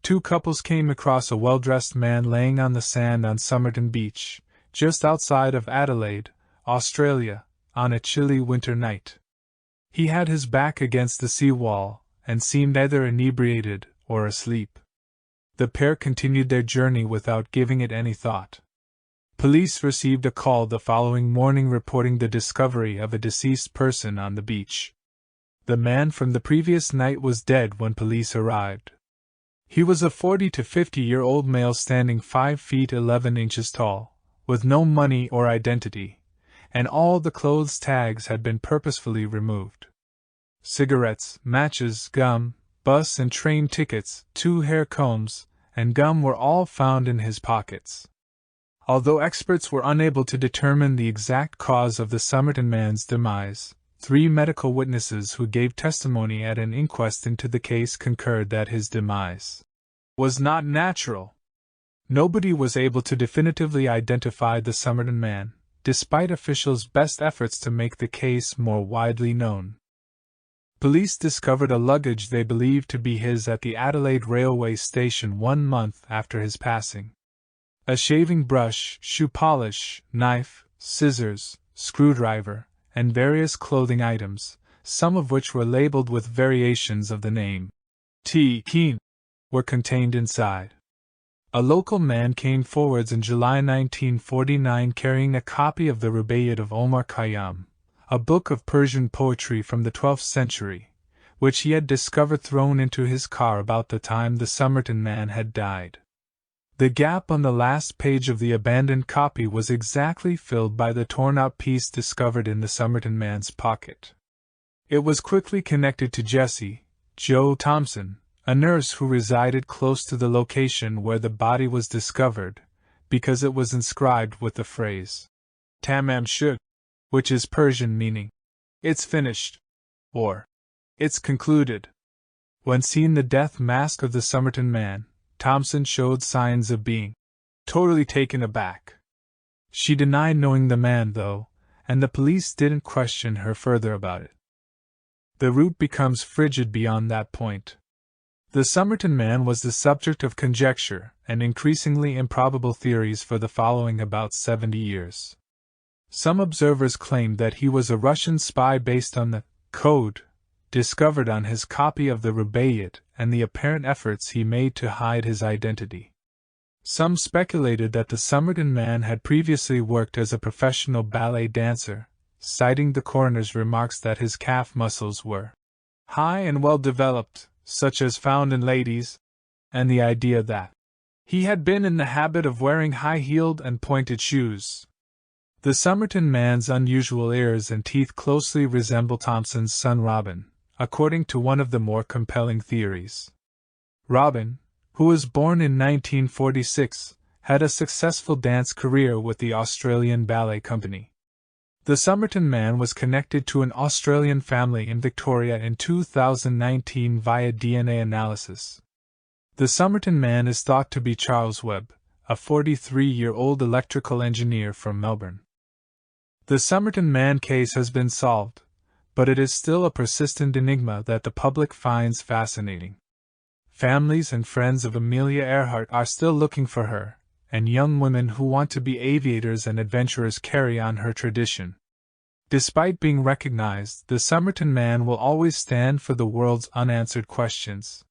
Two couples came across a well-dressed man laying on the sand on Somerton Beach, just outside of Adelaide, Australia, on a chilly winter night. He had his back against the sea wall, and seemed either inebriated or asleep. The pair continued their journey without giving it any thought. Police received a call the following morning reporting the discovery of a deceased person on the beach. The man from the previous night was dead when police arrived. He was a 40 to 50-year-old male standing 5 feet 11 inches tall, with no money or identity, and all the clothes tags had been purposefully removed. Cigarettes, matches, gum, bus and train tickets, 2 hair combs, and gum were all found in his pockets. Although experts were unable to determine the exact cause of the Somerton man's demise, 3 medical witnesses who gave testimony at an inquest into the case concurred that his demise was not natural. Nobody was able to definitively identify the Somerton man, despite officials' best efforts to make the case more widely known. Police discovered a luggage they believed to be his at the Adelaide railway station 1 month after his passing. A shaving brush, shoe polish, knife, scissors, screwdriver, and various clothing items, some of which were labeled with variations of the name T. Keane, were contained inside. A local man came forwards in July 1949 carrying a copy of the Rubaiyat of Omar Khayyam, a book of Persian poetry from the 12th century, which he had discovered thrown into his car about the time the Somerton man had died. The gap on the last page of the abandoned copy was exactly filled by the torn-out piece discovered in the Somerton man's pocket. It was quickly connected to Jessie, Jo Thompson, a nurse who resided close to the location where the body was discovered, because it was inscribed with the phrase Tamam shud, which is Persian meaning, "It's finished," or "It's concluded." When seeing the death mask of the Somerton man, Thompson showed signs of being totally taken aback. She denied knowing the man, though, and the police didn't question her further about it. The route becomes frigid beyond that point. The Somerton man was the subject of conjecture and increasingly improbable theories for the following about 70 years. Some observers claimed that he was a Russian spy based on the code discovered on his copy of the Rubaiyat and the apparent efforts he made to hide his identity. Some speculated that the Somerton man had previously worked as a professional ballet dancer, citing the coroner's remarks that his calf muscles were high and well developed, such as found in ladies, and the idea that he had been in the habit of wearing high-heeled and pointed shoes. The Somerton man's unusual ears and teeth closely resemble Thompson's son Robin, according to one of the more compelling theories. Robin, who was born in 1946, had a successful dance career with the Australian Ballet Company. The Somerton man was connected to an Australian family in Victoria in 2019 via DNA analysis. The Somerton man is thought to be Charles Webb, a 43-year-old electrical engineer from Melbourne. The Somerton man case has been solved, but it is still a persistent enigma that the public finds fascinating. Families and friends of Amelia Earhart are still looking for her, and young women who want to be aviators and adventurers carry on her tradition. Despite being recognized, the Somerton man will always stand for the world's unanswered questions.